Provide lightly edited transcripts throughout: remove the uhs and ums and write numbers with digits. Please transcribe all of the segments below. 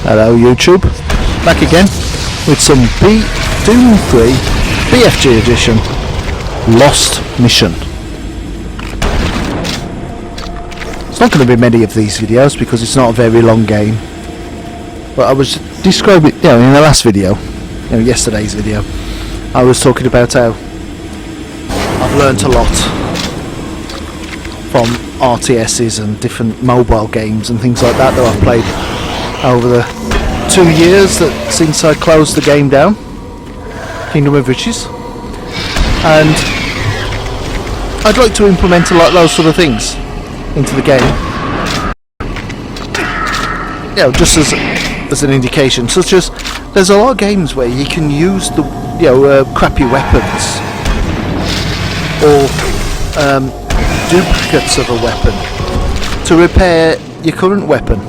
Hello YouTube, back again with some Doom 3 BFG Edition Lost Mission. It's not going to be many of these videos because it's not a very long game, but I was describing, in the last video, yesterday's video, I was talking about how I've learnt a lot from RTSs and different mobile games and things like that I've played over the 2 years since I closed the game down, Kingdom of Riches, and I'd like to implement a lot of those sort of things into the game, just as an indication, such as there's a lot of games where you can use the crappy weapons or duplicates of a weapon to repair your current weapon.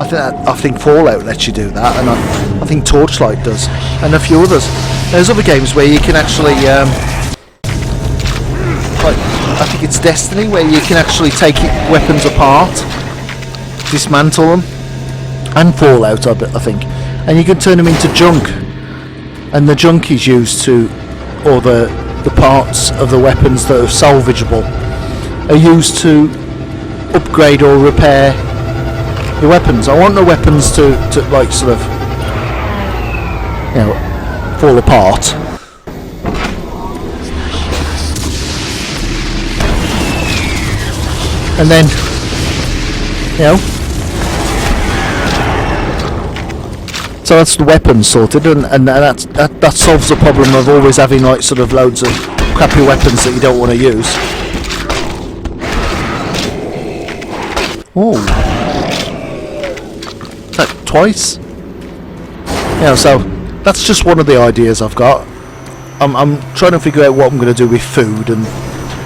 I think Fallout lets you do that, and I think Torchlight does, and a few others. There's other games where you can actually, I think it's Destiny, where you can actually take weapons apart, dismantle them, and Fallout, I think, and you can turn them into junk, and the junk is used to, or the parts of the weapons that are salvageable are used to upgrade or repair your weapons. I want the weapons to like sort of fall apart. And then so that's the weapons sorted, and that solves the problem of always having like sort of loads of crappy weapons that you don't want to use. Oh, is that twice? So that's just one of the ideas I've got. I'm trying to figure out what I'm going to do with food and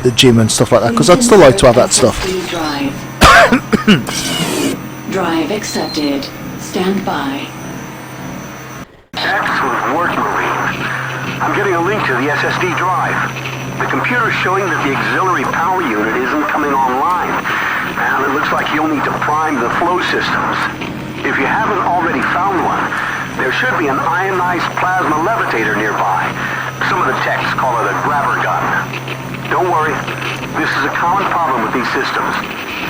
the gym and stuff like that, because I'd still like to have that stuff. Drive accepted. Stand by. Excellent work, Marine. I'm getting a link to the SSD drive. The computer's showing that the auxiliary power unit isn't coming online, and it looks like you'll need to prime the flow systems. If you haven't already found one, there should be an ionized plasma levitator nearby. Some of the techs call it a grabber gun. Don't worry, this is a common problem with these systems.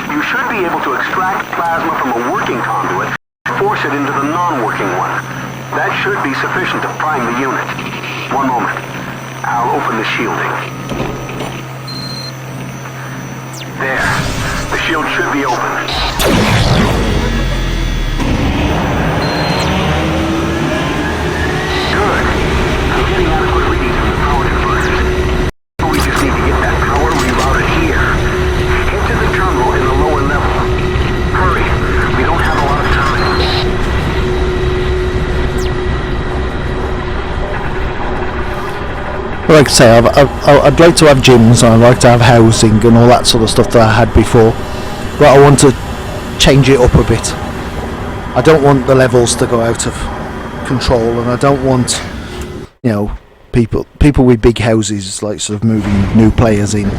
You should be able to extract plasma from a working conduit, force it into the non-working one. That should be sufficient to prime the unit. One moment. I'll open the shielding. There. The shield should be open. Good. I'm getting adequate readings from the power converters. We just need to get that power rerouted here. Head to the terminal in the lower level. Hurry. We don't have a lot of time. Like I say, I'd like to have gyms, and I'd like to have housing and all that sort of stuff that I had before, but I want to change it up a bit. I don't want the levels to go out of control, and I don't want people with big houses like sort of moving new players in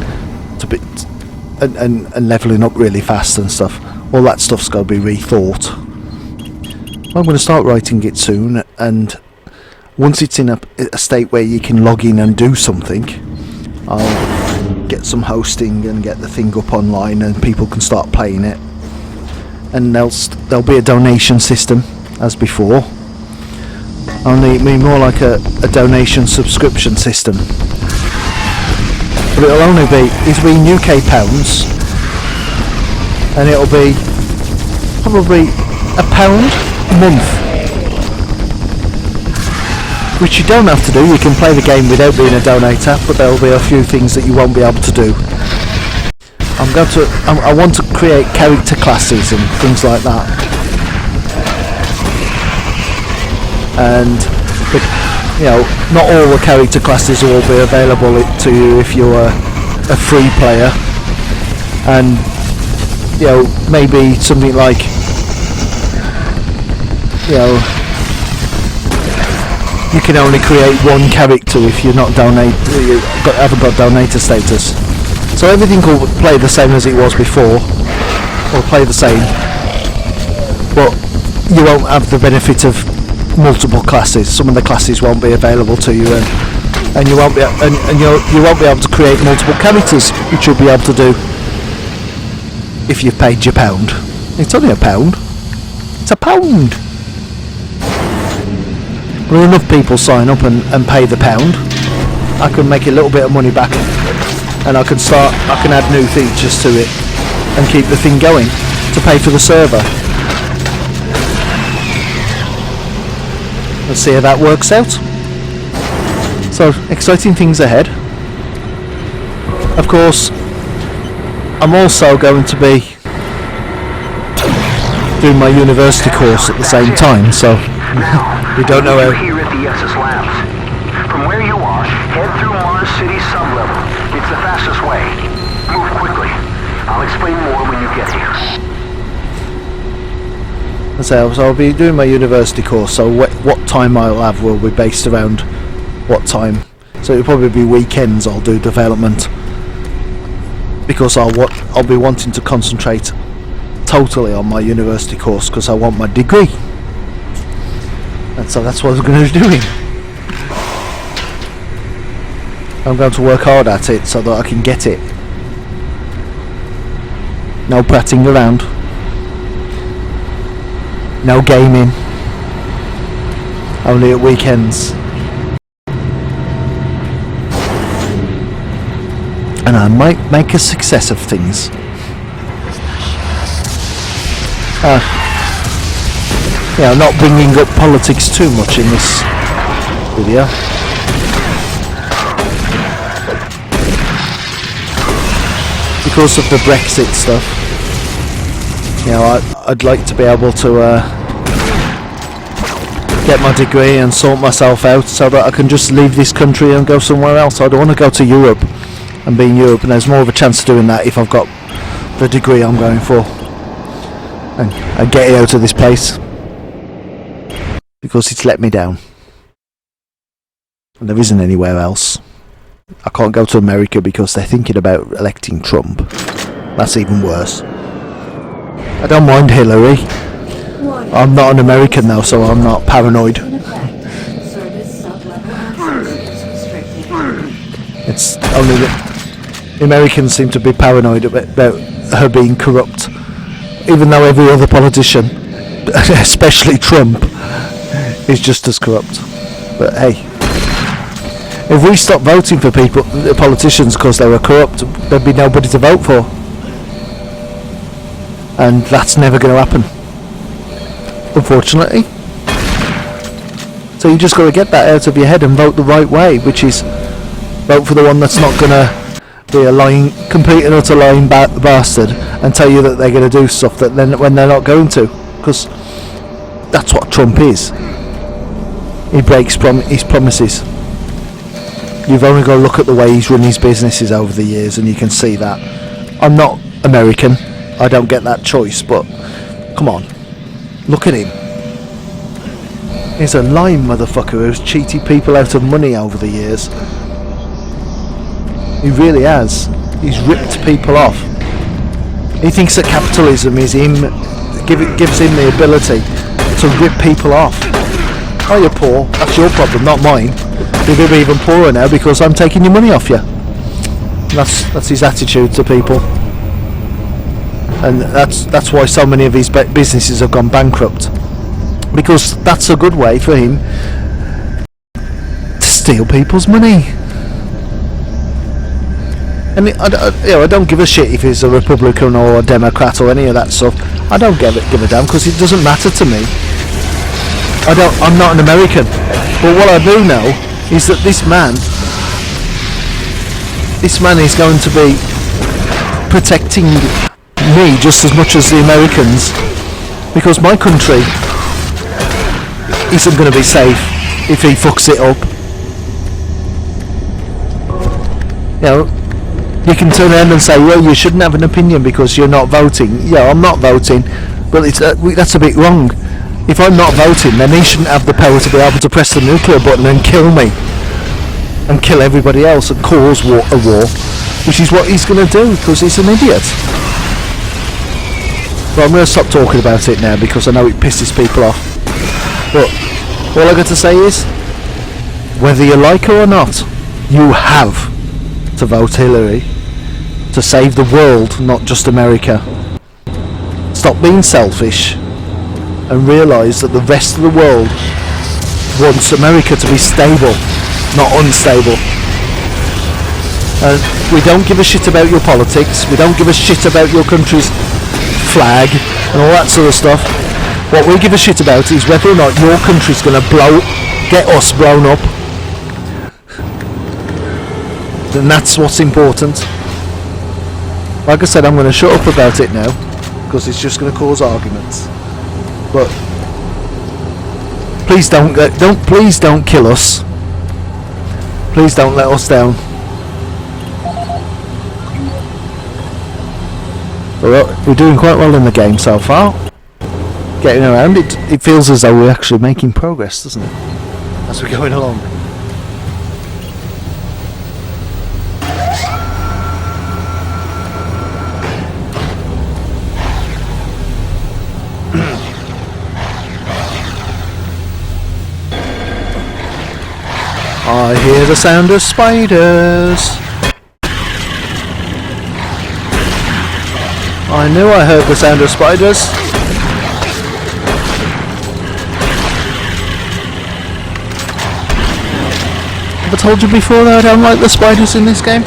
to and leveling up really fast and stuff. All that stuff's got to be rethought. I'm going to start writing it soon, and once it's in a state where you can log in and do something, I'll get some hosting and get the thing up online and people can start playing it. And there'll be a donation system as before, only it'll be more like a donation subscription system. But it'll only be UK pounds, and it'll be probably £1 a month. Which you don't have to do. You can play the game without being a donator, but there will be a few things that you won't be able to do. I want to create character classes and things like that, and not all the character classes will be available to you if you're a free player, and maybe something like you can only create one character if you're not haven't got donator status. So everything will play the same as it was before, or play the same, but you won't have the benefit of multiple classes. Some of the classes won't be available to you, and you won't be you won't be able to create multiple characters, which you'll be able to do if you've paid your £1. It's only £1. It's £1. When enough people sign up and pay the £1, I can make a little bit of money back, and I can add new features to it and keep the thing going to pay for the server. Let's see how that works out. So, exciting things ahead. Of course, I'm also going to be doing my university course at the same time, so we don't know how. Here at the SS Labs. From where you are, head through Mars City sublevel. It's the fastest way. Move quickly. I'll explain more when you get here. So I'll be doing my university course, so what time I'll have will be based around what time. So it'll probably be weekends I'll do development, because I'll be wanting to concentrate totally on my university course, because I want my degree, and so that's what I'm going to be doing. I'm going to work hard at it so that I can get it. No prattling around. No gaming. Only at weekends. And I might make a success of things. Yeah, I'm not bringing up politics too much in this video. Because of the Brexit stuff. You know, I'd like to be able to get my degree and sort myself out so that I can just leave this country and go somewhere else. I don't want to go to Europe and be in Europe, and there's more of a chance of doing that if I've got the degree I'm going for, and get out of this place, because it's let me down and there isn't anywhere else. I can't go to America because they're thinking about electing Trump. That's even worse. I don't mind Hillary. I'm not an American though, so I'm not paranoid. It's only that Americans seem to be paranoid about her being corrupt, even though every other politician, especially Trump, is just as corrupt. But hey, if we stop voting for politicians because they were corrupt, there'd be nobody to vote for. And that's never going to happen, unfortunately. So you just got to get that out of your head and vote the right way, which is vote for the one that's not going to be a lying, complete and utter lying bastard and tell you that they're going to do stuff that then when they're not going to, because that's what Trump is. He breaks his promises. You've only got to look at the way he's run his businesses over the years and you can see that. I'm not American, I don't get that choice, but come on, look at him. He's a lying motherfucker who's cheated people out of money over the years. He really has. He's ripped people off. He thinks that capitalism is gives him the ability to rip people off. Oh, you're poor, that's your problem, not mine. You're going to be even poorer now because I'm taking your money off you. That's his attitude to people. And that's why so many of his businesses have gone bankrupt, because that's a good way for him to steal people's money. And I don't give a shit if he's a Republican or a Democrat or any of that stuff. I don't give a damn, because it doesn't matter to me. I'm not an American, but what I do know is that this man is going to be protecting me just as much as the Americans, because my country isn't going to be safe if he fucks it up. You know, you can turn around and say, well, you shouldn't have an opinion because you're not voting. Yeah, I'm not voting, but that's a bit wrong. If I'm not voting, then he shouldn't have the power to be able to press the nuclear button and kill me and kill everybody else and cause a war, which is what he's going to do because he's an idiot. Well, I'm going to stop talking about it now because I know it pisses people off. But all I got to say is, whether you like her or not, you have to vote Hillary to save the world, not just America. Stop being selfish and realise that the rest of the world wants America to be stable, not unstable. We don't give a shit about your politics, we don't give a shit about your country's flag and all that sort of stuff. What we give a shit about is whether or not your country's going to get us blown up. And that's what's important. Like I said, I'm going to shut up about it now because it's just going to cause arguments. But please don't kill us. Please don't let us down. We're doing quite well in the game so far. Getting around, it feels as though we're actually making progress, doesn't it? As we're going along. I hear the sound of spiders. I knew I heard the sound of spiders. Have I told you before that I don't like the spiders in this game?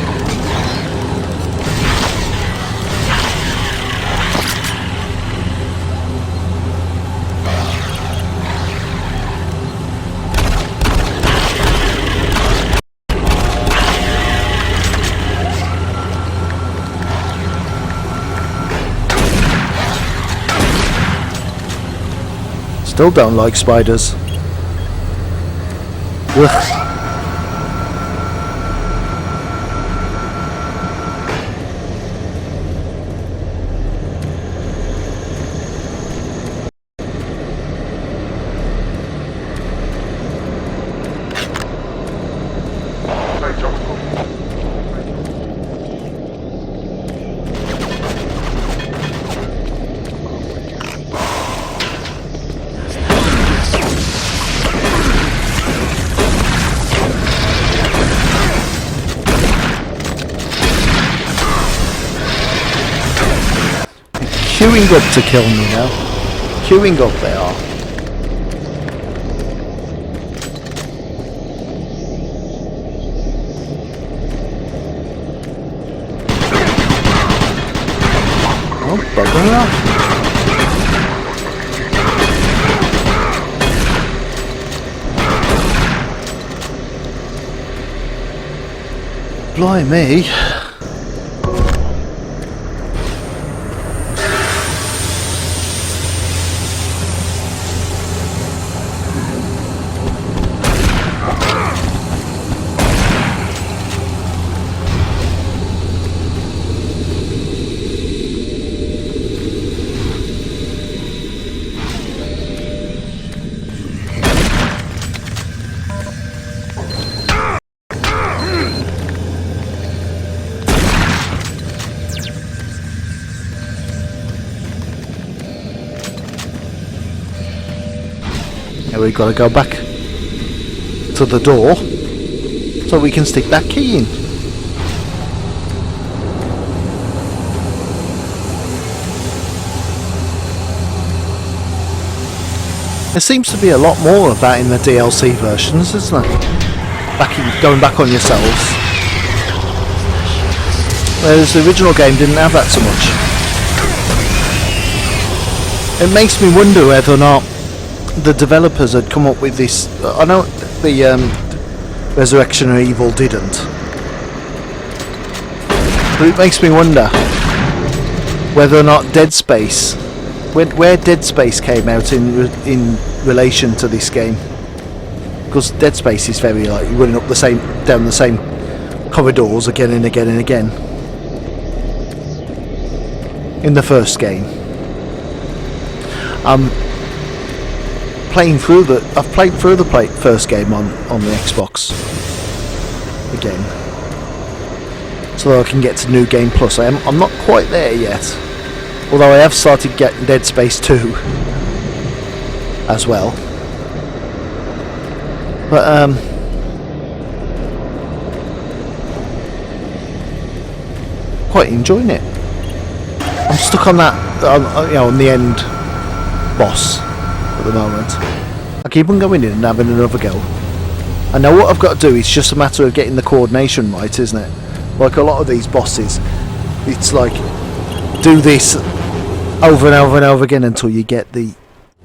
Still don't like spiders. Ugh. Queuing up to kill me now. Queuing up they are. Oh, bugger off. Blimey. Now we've got to go back to the door so we can stick that key in. There seems to be a lot more of that in the DLC versions, isn't there? Going back on yourselves. Whereas the original game didn't have that so much. It makes me wonder whether or not the developers had come up with this. I know the Resurrection of Evil didn't, but it makes me wonder whether or not Dead Space, where Dead Space came out in relation to this game, because Dead Space is very like running up down the same corridors again and again and again. In the first game, I've played through the first game on the Xbox again, so that I can get to New Game Plus. I'm not quite there yet, Although I have started getting Dead Space 2 as well. But quite enjoying it. I'm stuck on that, on the end boss at the moment. I keep on going in and having another go. I know what I've got to do. It's just a matter of getting the coordination right, isn't it? Like a lot of these bosses, it's like do this over and over and over again until you get the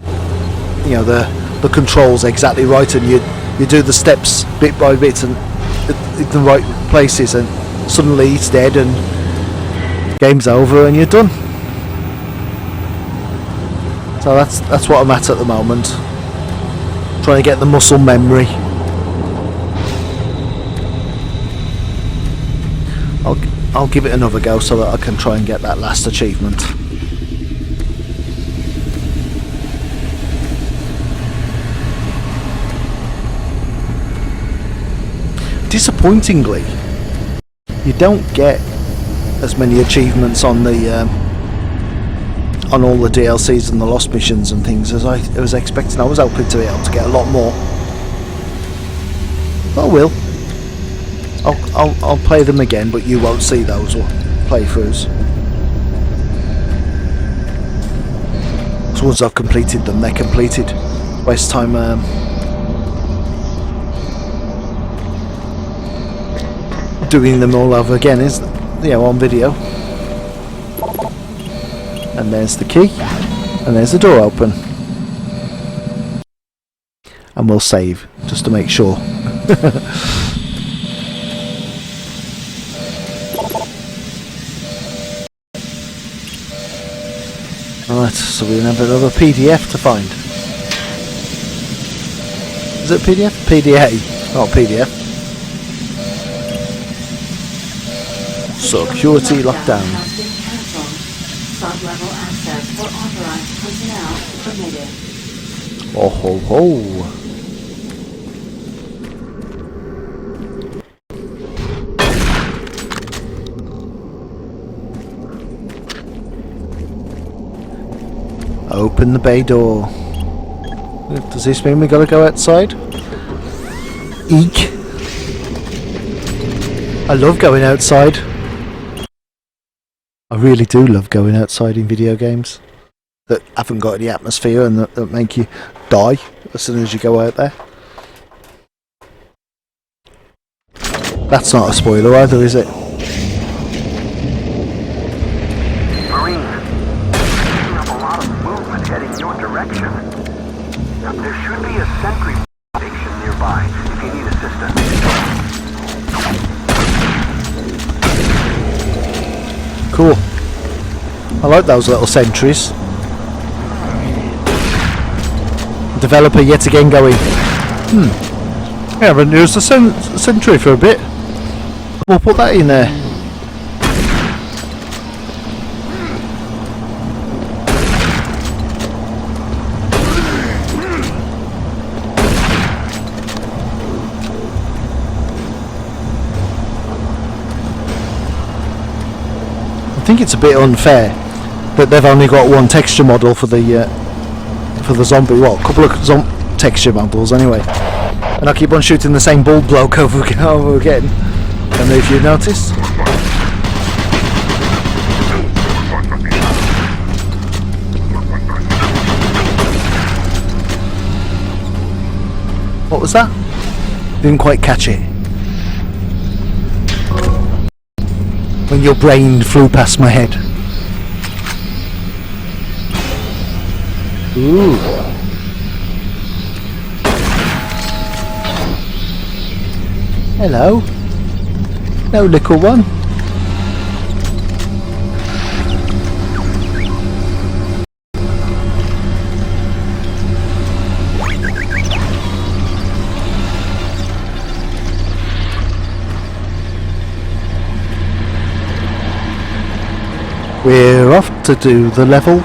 the controls exactly right, and you do the steps bit by bit and in the right places, and suddenly it's dead and game's over and you're done. So that's what I'm at the moment, trying to get the muscle memory. I'll give it another go so that I can try and get that last achievement. Disappointingly, you don't get as many achievements on the on all the DLCs and the lost missions and things as I was expecting. I was hoping to be able to get a lot more. I will. I'll play them again, but you won't see those playthroughs. So once I've completed them, they're completed. Waste time doing them all over again, is on video. And there's the key, and there's the door open, and we'll save just to make sure. Right, so we have another PDF to find. Is it PDF? PDA, not PDF. Security lockdown. Sub-level access for authorized personnel permitted. Oh ho ho. Open the bay door. Does this mean we gotta go outside? Eek. I love going outside. I really do love going outside in video games that haven't got any atmosphere and that make you die as soon as you go out there. That's not a spoiler either, is it? Marine, picking up a lot of movement heading your direction. Now, there should be a sentry station nearby if you need assistance. Cool. I like those little sentries. Developer yet again going, I haven't used a sentry for a bit. We'll put that in there. I think it's a bit unfair that they've only got one texture model for the zombie. Well, a couple of texture models anyway. And I keep on shooting the same bald bloke over again. I don't know if you noticed. What was that? Didn't quite catch it. When your brain flew past my head. Ooh. Hello. No little one. We're off to do the level.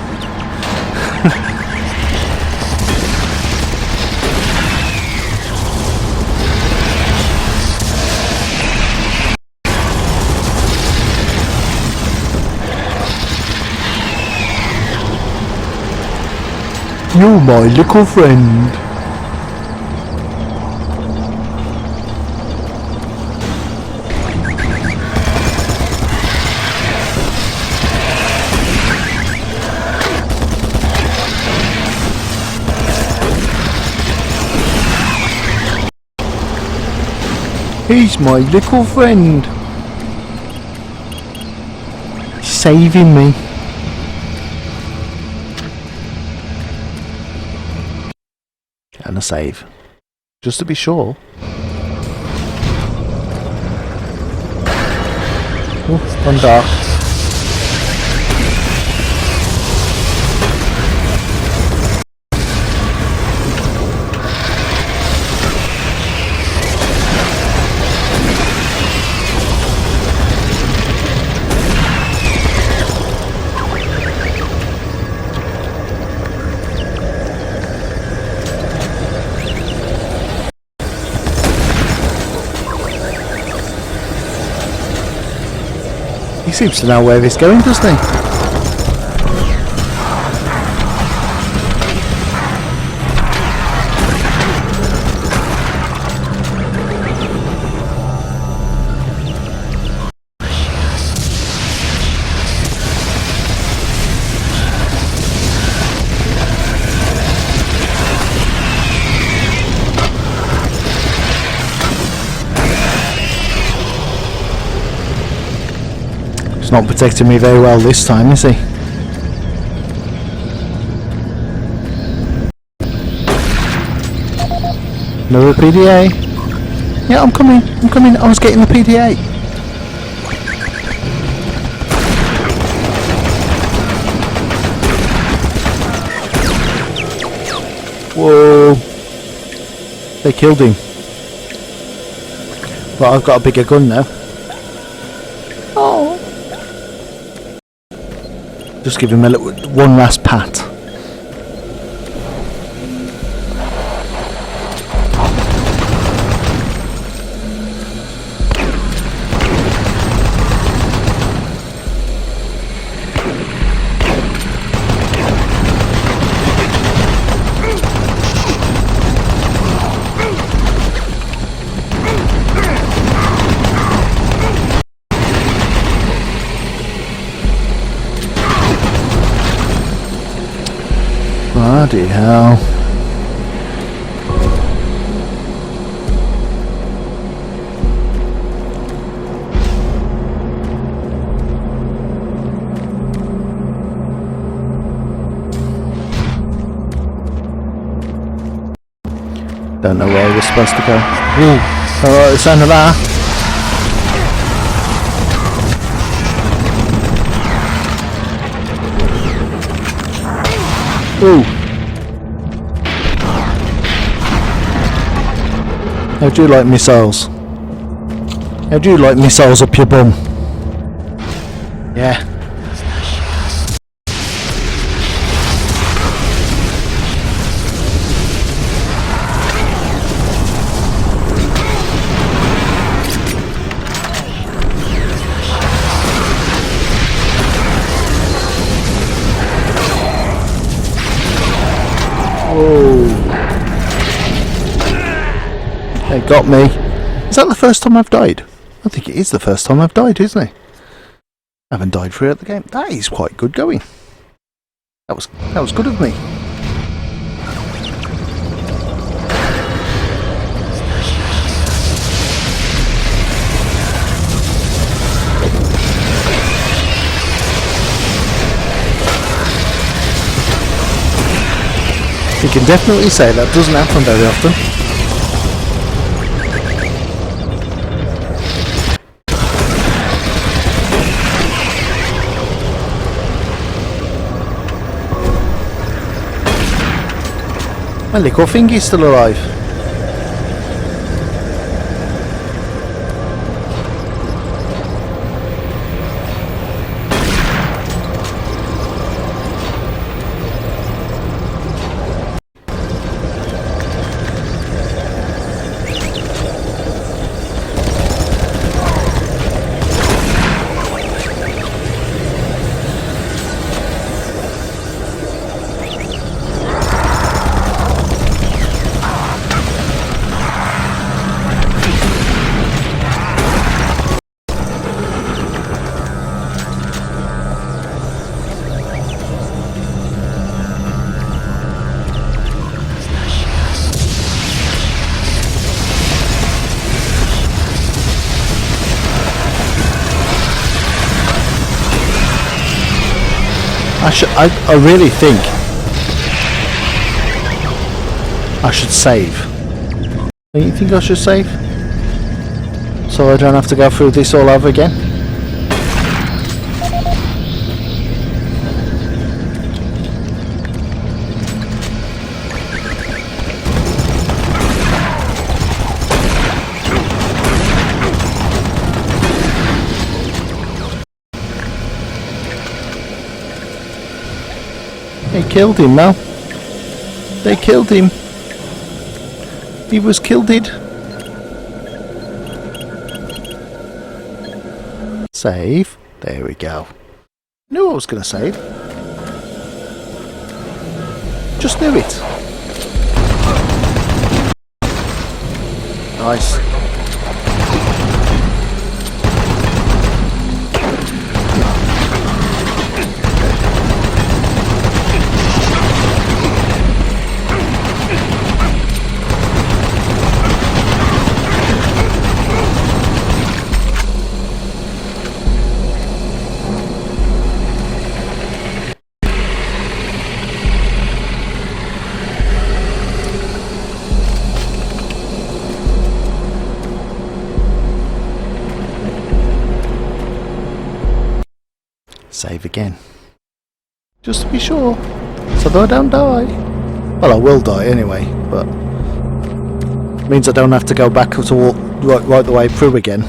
You're my little friend. He's my little friend. He's saving me. And a save. Just to be sure. Oh, it's gone dark. He seems to know where he's going, doesn't he? He's not protecting me very well this time, is he? Another PDA. Yeah, I'm coming. I was getting the PDA. Whoa. They killed him. But I've got a bigger gun now. Oh. Just give him a little, one last pat. Bloody hell. Don't know where we're supposed to go. Ooh, alright, the sound of that. Ooh. How do you like missiles? How do you like missiles up your bum? Yeah. They got me. Is that the first time I've died? I think it is the first time I've died, isn't it? I haven't died throughout the game. That is quite good going. That was good of me. You can definitely say that doesn't happen very often. My little fingy's still alive. I really think I should save. Don't you think I should save? So I don't have to go through this all over again? They killed him now. They killed him. He was killed. Save. There we go. Knew I was going to save. Just knew it. Nice. Save again. Just to be sure. So that I don't die. Well, I will die anyway, but it means I don't have to go back to walk right the way through again.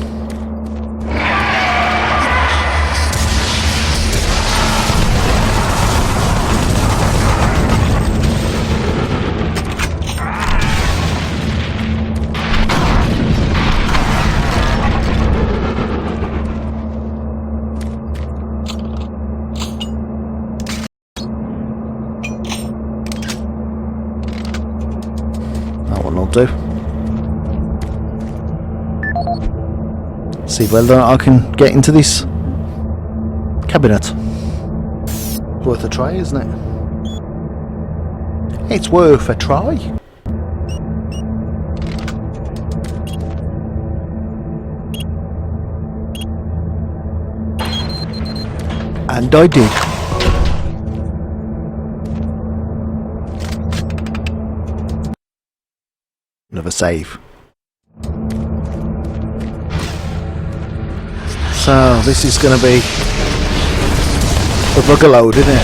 That one will do. See whether I can get into this cabinet. Worth a try, isn't it? It's worth a try. And I did. Another save. So this is going to be a bugger load, isn't it?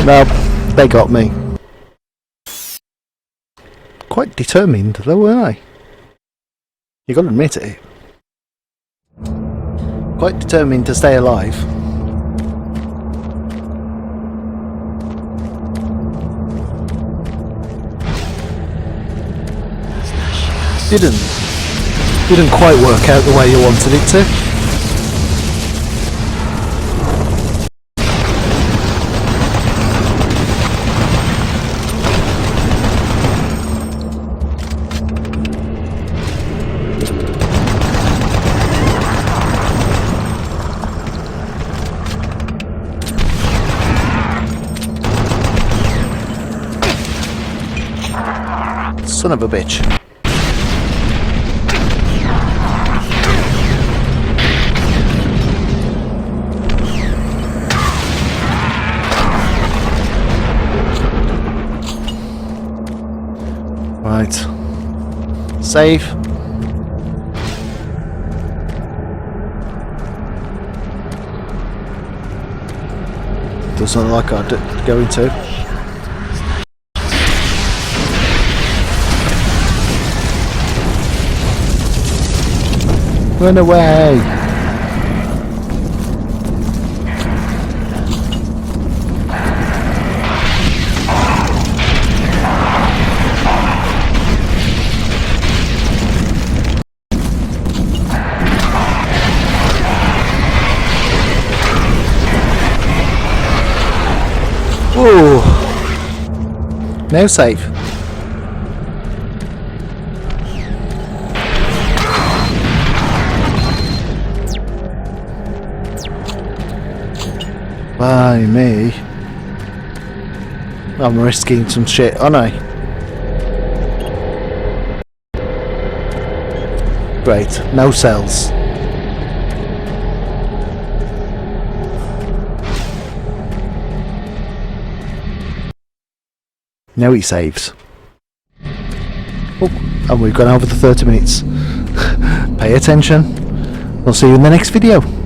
No, they got me. Quite determined though, weren't I? You gotta admit it. Quite determined to stay alive. Didn't quite work out the way you wanted it to. Son of a bitch. Right. Save. Doesn't look like I'm going to. Run away! Now save. By me. I'm risking some shit, aren't I? Great, no cells. Now he saves. Oh, and we've gone over the 30 minutes. Pay attention. We'll see you in the next video.